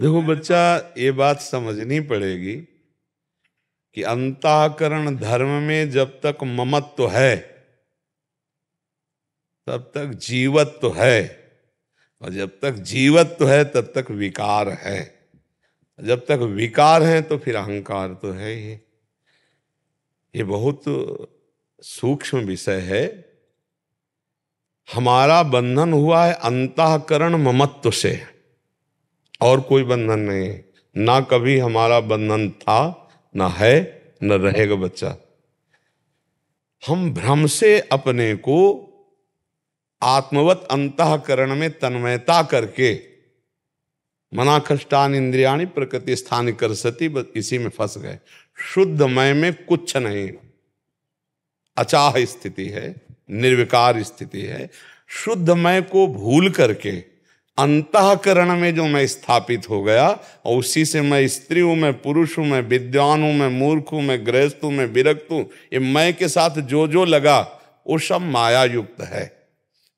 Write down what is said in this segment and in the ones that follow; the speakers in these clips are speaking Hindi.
देखो बच्चा, ये बात समझनी पड़ेगी कि अंतःकरण धर्म में जब तक ममत्व है तब तक जीवत्व है, और जब तक जीवत्व है तब तक विकार है। जब तक विकार है तो फिर अहंकार तो है ही। ये बहुत सूक्ष्म विषय है। हमारा बंधन हुआ है अंतःकरण ममत्व से, और कोई बंधन नहीं है। ना कभी हमारा बंधन था, ना है, न रहेगा बच्चा। हम भ्रम से अपने को आत्मवत अंतःकरण में तन्मयता करके मना कष्टान इंद्रियाणी प्रकृति स्थान कर सती, बस इसी में फंस गए। शुद्ध मय में कुछ नहीं, अचाह स्थिति है, निर्विकार स्थिति है। शुद्ध मय को भूल करके अंतःकरण में जो मैं स्थापित हो गया, और उसी से मैं स्त्री हूं, मैं पुरुष हूं, मैं विद्वान हूं, मैं मूर्ख हूं, मैं गृहस्थ हूं, मैं विरक्त हूं, ये मैं के साथ जो जो लगा वो सब माया युक्त है।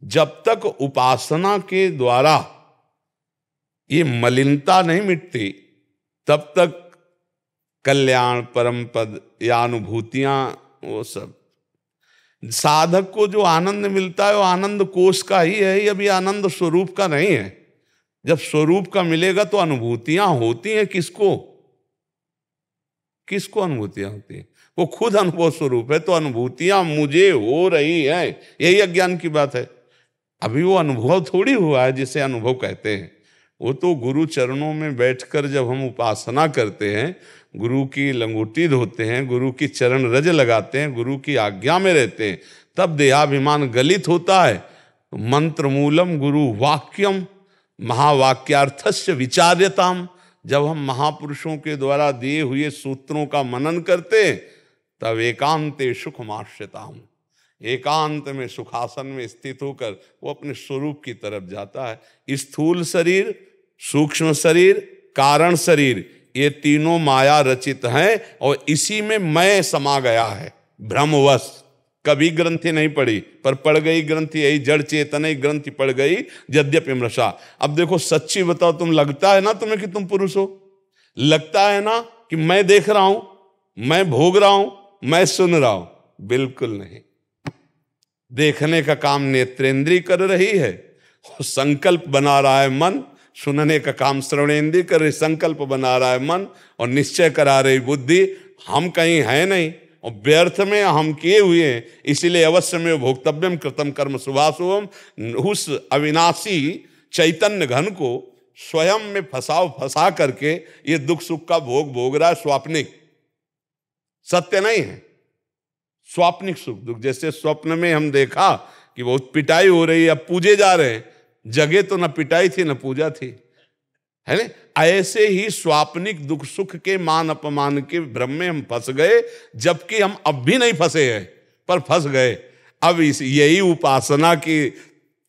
जब तक उपासना के द्वारा ये मलिनता नहीं मिटती, तब तक कल्याण, परम पद या अनुभूतियां, वो सब साधक को जो आनंद मिलता है वो आनंद कोष का ही है, ये अभी आनंद स्वरूप का नहीं है। जब स्वरूप का मिलेगा तो अनुभूतियां होती हैं किसको? किसको अनुभूतियां होती हैं? वो खुद अनुभव स्वरूप है, तो अनुभूतियां मुझे हो रही हैं, यही अज्ञान की बात है। अभी वो अनुभव थोड़ी हुआ है जिसे अनुभव कहते हैं। वो तो गुरु चरणों में बैठकर जब हम उपासना करते हैं, गुरु की लंगोटी धोते हैं, गुरु की चरण रज लगाते हैं, गुरु की आज्ञा में रहते हैं, तब देहाभिमान गलित होता है। मंत्र मूलम गुरु वाक्यम महावाक्यार्थस्य विचार्यताम। जब हम महापुरुषों के द्वारा दिए हुए सूत्रों का मनन करते हैं, तब एकांते सुखमाश्रिताम, एकांत में सुखासन में स्थित होकर वो अपने स्वरूप की तरफ जाता है। स्थूल शरीर, सूक्ष्म शरीर, कारण शरीर, ये तीनों माया रचित हैं, और इसी में मैं समा गया है भ्रमवश। कभी ग्रंथि नहीं पड़ी, पर पड़ गई ग्रंथि, यही जड़ चेतन ग्रंथि पड़ गई यद्यपि मृषा। अब देखो, सच्ची बताओ, तुम लगता है ना तुम्हें कि तुम पुरुष हो? लगता है ना कि मैं देख रहा हूं, मैं भोग रहा हूं, मैं सुन रहा हूं? बिल्कुल नहीं। देखने का काम नेत्रेंद्रिय कर रही है, संकल्प बना रहा है मन। सुनने का काम श्रवणेंद्रिय कर रही, संकल्प बना रहा है मन, और निश्चय करा रही बुद्धि। हम कहीं है नहीं, और व्यर्थ में हम किए हुए हैं। इसीलिए अवश्य में भोक्तव्यम कृतम कर्म शुभाशुभम। उस अविनाशी चैतन्य घन को स्वयं में फंसा करके ये दुख सुख का भोग भोग रहा है। स्वाप्निक, सत्य नहीं है, स्वाप्निक सुख दुख। जैसे स्वप्न में हम देखा कि बहुत पिटाई हो रही है, अब पूजे जा रहे हैं, जगह तो न पिटाई थी न पूजा थी, है ना? ऐसे ही स्वाप्निक दुख सुख के मान अपमान के भ्रम में हम फंस गए, जबकि हम अब भी नहीं फंसे हैं, पर फंस गए। अब यही उपासना की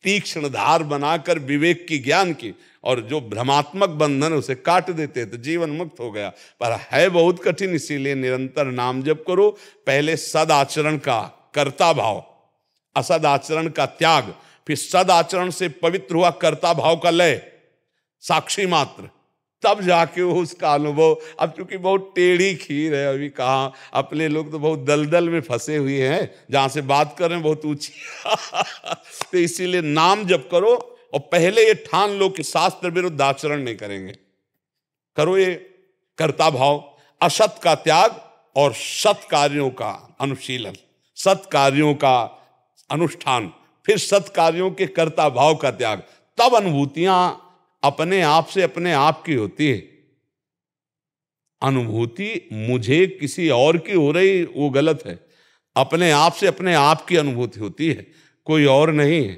तीक्ष्ण धार बनाकर विवेक की, ज्ञान की, और जो भ्रमात्मक बंधन उसे काट देते तो जीवन मुक्त हो गया। पर है बहुत कठिन, इसीलिए निरंतर नाम जप करो। पहले सद आचरण का कर्ता भाव, असद आचरण का त्याग, फिर सद आचरण से पवित्र हुआ कर्ता भाव का लय, साक्षी मात्र, तब जाके उसका अनुभव। अब चूंकि बहुत टेढ़ी खीर है, अभी कहाँ, अपने लोग तो बहुत दलदल में फंसे हुए हैं, जहां से बात कर रहे हैं बहुत ऊंची तो इसीलिए नाम जप करो, और पहले ये ठान लो कि शास्त्र विरुद्ध आचरण नहीं करेंगे। करो ये कर्ता भाव, असत का त्याग और सत कार्यों का अनुशीलन, सत कार्यों का अनुष्ठान, फिर सत कार्यों के कर्ता भाव का त्याग। तब अनुभूतियां अपने आप से अपने आप की होती है। अनुभूति मुझे किसी और की हो रही, वो गलत है। अपने आप से अपने आप की अनुभूति होती है, कोई और नहीं है,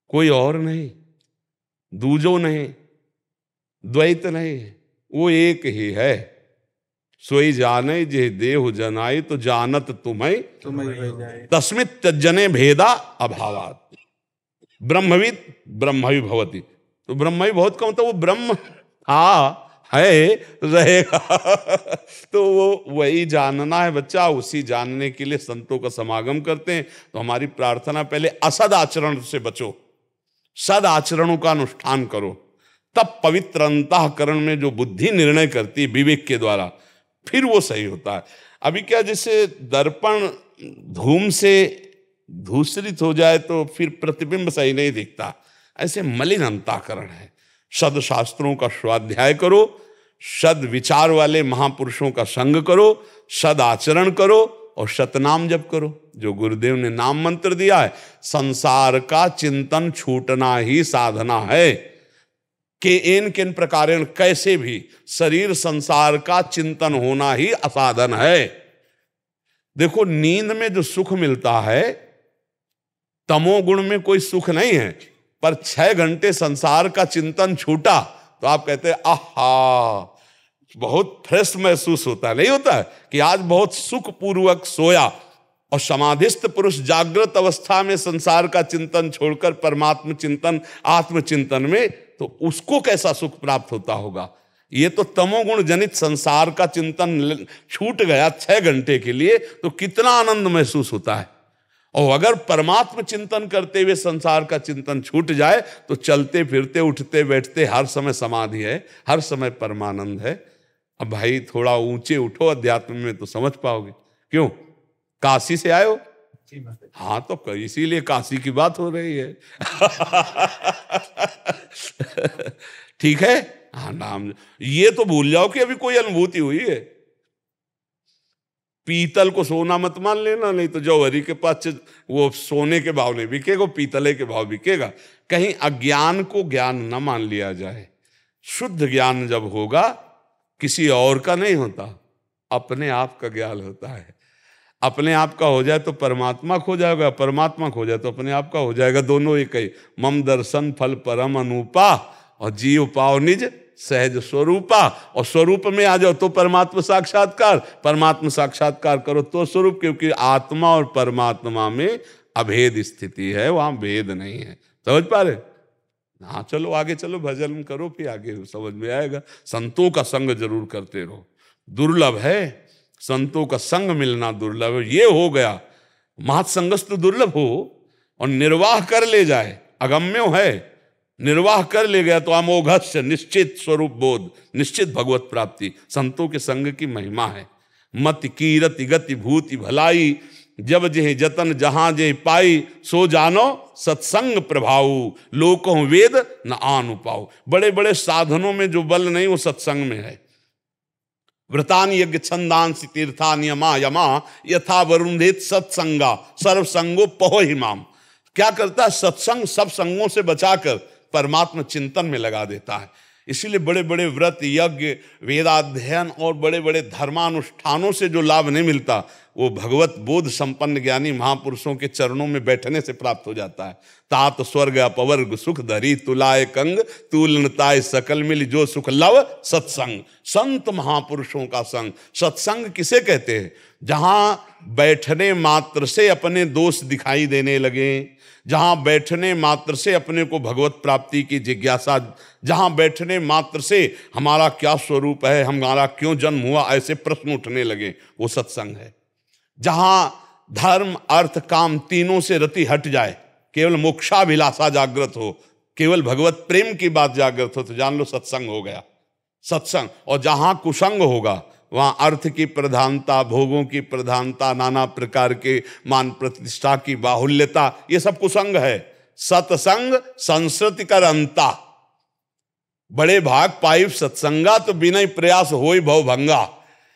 कोई और नहीं, दूजो नहीं, द्वैत नहीं है, वो एक ही है। सोई जाने जे देहु जनाई, तो जानत तुम्हें तस्मित तज्जने भेदा अभावात। ब्रह्मविद ब्रह्मवि भवति। तो ब्रह्मवि बहुत कम, तो वो ब्रह्म है, रहेगा तो वो वही जानना है बच्चा। उसी जानने के लिए संतों का समागम करते हैं। तो हमारी प्रार्थना, पहले असद आचरण से बचो, सद आचरणों का अनुष्ठान करो, तब पवित्र अंतःकरण में जो बुद्धि निर्णय करती है विवेक के द्वारा, फिर वो सही होता है। अभी क्या, जैसे दर्पण धूम से धूसरित हो जाए तो फिर प्रतिबिंब सही नहीं दिखता, ऐसे मलिन अंतःकरण है। सद शास्त्रों का स्वाध्याय करो, सद विचार वाले महापुरुषों का संग करो, सद आचरण करो और सतनाम जप करो। जो गुरुदेव ने नाम मंत्र दिया है, संसार का चिंतन छूटना ही साधना है। कि इन किन प्रकारेण, कैसे भी शरीर संसार का चिंतन होना ही असाधन है। देखो, नींद में जो सुख मिलता है, तमोगुण में कोई सुख नहीं है, पर 6 घंटे संसार का चिंतन छूटा तो आप कहते हैं आहा, बहुत फ्रेश महसूस होता है। नहीं होता है कि आज बहुत सुखपूर्वक सोया, और समाधिस्थ पुरुष जागृत अवस्था में संसार का चिंतन छोड़कर परमात्म चिंतन, आत्मचिंतन में, तो उसको कैसा सुख प्राप्त होता होगा। ये तो तमोगुण जनित संसार का चिंतन छूट गया 6 घंटे के लिए, तो कितना आनंद महसूस होता है। और अगर परमात्म चिंतन करते हुए संसार का चिंतन छूट जाए तो चलते फिरते उठते बैठते हर समय समाधि है, हर समय परमानंद है। अब भाई थोड़ा ऊंचे उठो अध्यात्म में तो समझ पाओगे। क्यों, काशी से आए हो? हाँ, तो इसीलिए काशी की बात हो रही है। ठीक है, हाँ, नाम ये तो भूल जाओ कि अभी कोई अनुभूति हुई है। पीतल को सोना मत मान लेना, नहीं तो जौहरी के पास वो सोने के भाव नहीं बिकेगा, पीतले के भाव बिकेगा। कहीं अज्ञान को ज्ञान न मान लिया जाए। शुद्ध ज्ञान जब होगा, किसी और का नहीं होता, अपने आप का ज्ञान होता है। अपने आप का हो जाए तो परमात्मा खो जाएगा, परमात्मा खो जाए तो अपने आप का हो जाएगा, दोनों एक ही। मम दर्शन फल परम अनूपा, और जीव पाओ निज सहज स्वरूपा। और स्वरूप में आ जाओ तो परमात्मा साक्षात्कार, परमात्मा साक्षात्कार करो तो स्वरूप, क्योंकि आत्मा और परमात्मा में अभेद स्थिति है, वहां भेद नहीं है। समझ पा रहे? हाँ, चलो आगे चलो, भजन करो, फिर आगे समझ में आएगा। संतों का संग जरूर करते रहो, दुर्लभ है, संतों का संग मिलना दुर्लभ है। ये हो गया महत्संगस्तु दुर्लभ हो, और निर्वाह कर ले जाए, अगम्यो है, निर्वाह कर ले गया तो अमोघस्य निश्चित स्वरूप बोध, निश्चित भगवत प्राप्ति। संतों के संग की महिमा है। मति कीरति गति भूति भलाई, जब जेह जतन जहां जेह पाई, सो जानो सत्संग प्रभाऊ, लोकों वेद न आनु पाओ। बड़े बड़े साधनों में जो बल नहीं, वो सत्संग में है। व्रतान यज्ञ छंदांसि तीर्था नियमा यमा, यथा वरुणेत सत्संगा सर्वसंगो पहो हिमाम। क्या करता है? सत्संग सब संगों से बचाकर परमात्मा चिंतन में लगा देता है। इसीलिए बड़े बड़े व्रत, यज्ञ, वेदाध्ययन और बड़े बड़े धर्मानुष्ठानों से जो लाभ नहीं मिलता, वो भगवत बोध संपन्न ज्ञानी महापुरुषों के चरणों में बैठने से प्राप्त हो जाता है। तात स्वर्ग अपवर्ग सुख धरी, तुलाए कंग तुलनताय सकल मिल, जो सुख लव सत्संग। संत महापुरुषों का संग, सत्संग किसे कहते हैं? जहां बैठने मात्र से अपने दोष दिखाई देने लगे, जहां बैठने मात्र से अपने को भगवत प्राप्ति की जिज्ञासा, जहां बैठने मात्र से हमारा क्या स्वरूप है, हमारा क्यों जन्म हुआ, ऐसे प्रश्न उठने लगे, वो सत्संग है। जहां धर्म अर्थ काम तीनों से रति हट जाए, केवल मोक्षाभिलाषा जागृत हो, केवल भगवत प्रेम की बात जागृत हो, तो जान लो सत्संग हो गया, सत्संग। और जहां कुसंग होगा, वहां अर्थ की प्रधानता, भोगों की प्रधानता, नाना प्रकार के मान प्रतिष्ठा की बाहुल्यता, ये सब कुसंग है। सत्संग संस्कृति कर अंता, बड़े भाग पाइप सत्संगा, तो बिना प्रयास होई भव भंगा।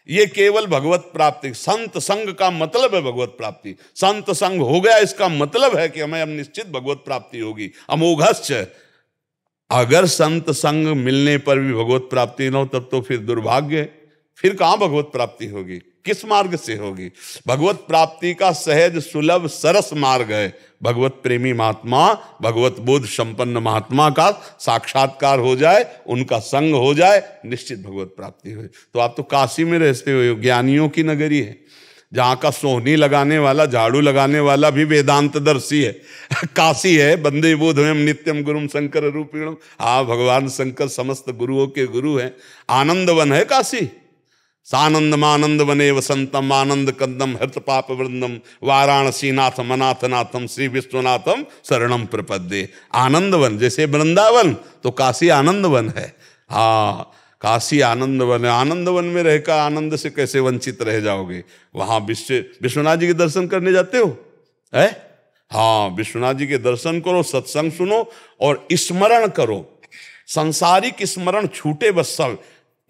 ये केवल भगवत प्राप्ति, संत संग का मतलब है भगवत प्राप्ति। संत संग हो गया, इसका मतलब है कि हमें अब निश्चित भगवत प्राप्ति होगी। अमोघस्य, अगर संत संग मिलने पर भी भगवत प्राप्ति न हो, तब तो फिर दुर्भाग्य, फिर कहां भगवत प्राप्ति होगी, किस मार्ग से होगी? भगवत प्राप्ति का सहज सुलभ सरस मार्ग है भगवत प्रेमी महात्मा, भगवत बोध संपन्न महात्मा का साक्षात्कार हो जाए, उनका संग हो जाए, निश्चित भगवत प्राप्ति हो। तो आप तो काशी में रहते हो, ज्ञानियों की नगरी है, जहाँ का सोहनी लगाने वाला, झाड़ू लगाने वाला भी वेदांतदर्शी है। काशी है, वंदे बोधमयं नित्यम गुरुम शंकर रूपिणम। हाँ, भगवान शंकर समस्त गुरुओं के गुरु हैं। आनंदवन है काशी, सानंदमानंद वने वसंतम आनंद कंदम हृत पाप वृंदम वाराणसी नाथम अनाथ नाथम श्री विश्वनाथम शरणम प्रपद्ये। आनंदवन जैसे वृंदावन तो काशी आनंदवन है। हाँ, काशी आनंदवन है। आनंदवन में रहकर आनंद से कैसे वंचित रह जाओगे। वहां विश्वनाथ जी के दर्शन करने जाते हो है? हाँ, विश्वनाथ जी के दर्शन करो, सत्संग सुनो और स्मरण करो। संसारिक स्मरण छूटे बस सब।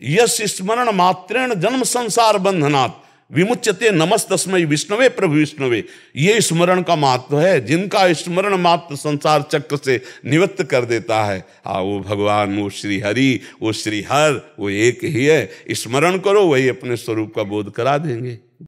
यस स्मरण मात्रेण जन्म संसार बंधनात् विमुच्यते नमस्तस्मै विष्णवे प्रभु विष्णवे। ये स्मरण का महत्व है। जिनका स्मरण मात्र संसार चक्र से निवृत्त कर देता है, वो भगवान, वो श्री हरि, वो श्री हर, वो एक ही है। स्मरण करो, वही अपने स्वरूप का बोध करा देंगे।